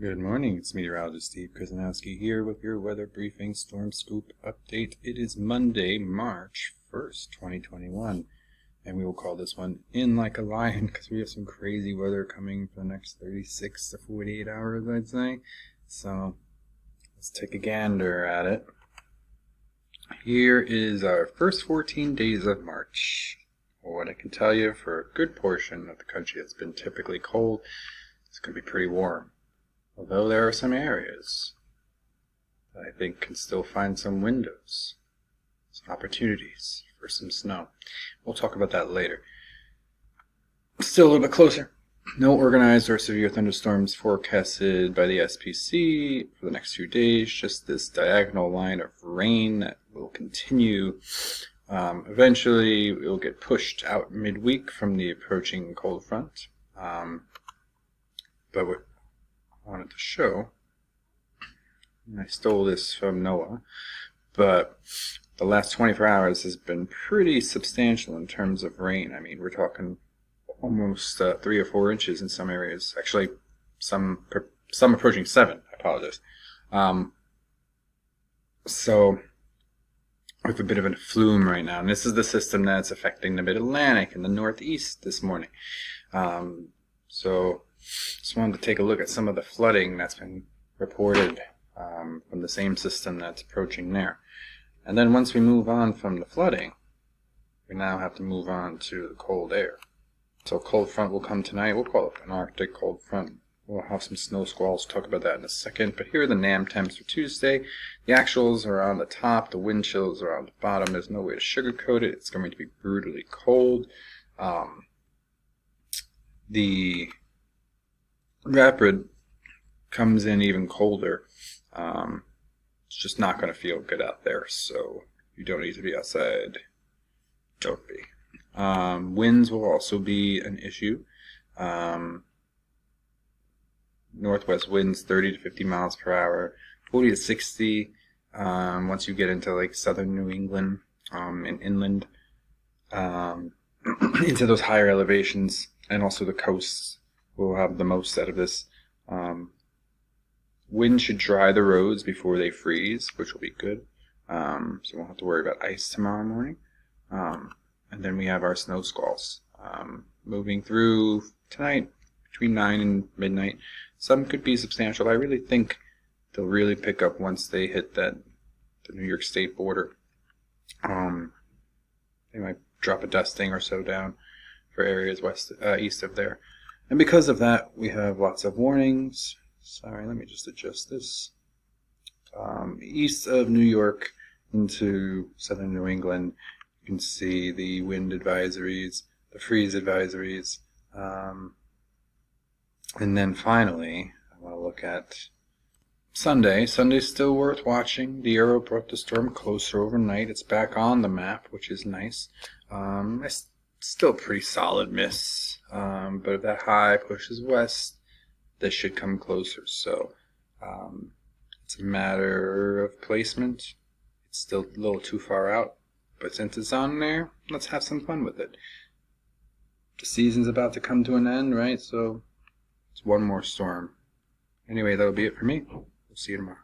Good morning, it's meteorologist Steve Kuznowski here with your weather briefing storm scoop update. It is Monday, March 1st, 2021, and we will call this one In Like a Lion because we have some crazy weather coming for the next 36 to 48 hours, I'd say. So let's take a gander at it. Here is our first 14 days of March. What I can tell you, for a good portion of the country that's been typically cold, it's going to be pretty warm. Although there are some areas that I think can still find some windows, some opportunities for some snow. We'll talk about that later. Still a little bit closer. No organized or severe thunderstorms forecasted by the SPC for the next few days. Just this diagonal line of rain that will continue. Eventually, it will get pushed out midweek from the approaching cold front. But what I wanted to show, and I stole this from NOAA, but the last 24 hours has been pretty substantial in terms of rain. I mean, we're talking almost 3 or 4 inches in some areas. Actually, some approaching 7. I apologize. So we have a bit of a flume right now, and this is the system that's affecting the Mid-Atlantic and the Northeast this morning. So just wanted to take a look at some of the flooding that's been reported from the same system that's approaching there. And then once we move on from the flooding, we now have to move on to the cold air. So cold front will come tonight. We'll call it an Arctic cold front. We'll have some snow squalls. Talk about that in a second. But here are the NAM temps for Tuesday. The actuals are on the top. The wind chills are on the bottom. There's no way to sugarcoat it. It's going to be brutally cold. The rapid comes in even colder. It's just not going to feel good out there, so you don't need to be outside. Don't be. Winds will also be an issue. Northwest winds 30 to 50 miles per hour, 40 to 60 once you get into like southern New England and inland into those higher elevations, and also the coasts will have the most out of this. Wind should dry the roads before they freeze, which will be good. So we won't have to worry about ice tomorrow morning. And then we have our snow squalls moving through tonight between 9 and midnight. Some could be substantial. I really think they'll really pick up once they hit the New York State border. They might drop a dusting or so down for areas east of there. And because of that, we have lots of warnings. Sorry, let me just adjust this. East of New York into southern New England, you can see the wind advisories, the freeze advisories. And then finally, I want to look at Sunday. Sunday's still worth watching. The Arrow brought the storm closer overnight. It's back on the map, which is nice. It's still pretty solid miss, but if that high pushes west, this should come closer. So it's a matter of placement. It's still a little too far out, but since it's on there, let's have some fun with it. The season's about to come to an end, right? So it's one more storm. Anyway, that'll be it for me. We'll see you tomorrow.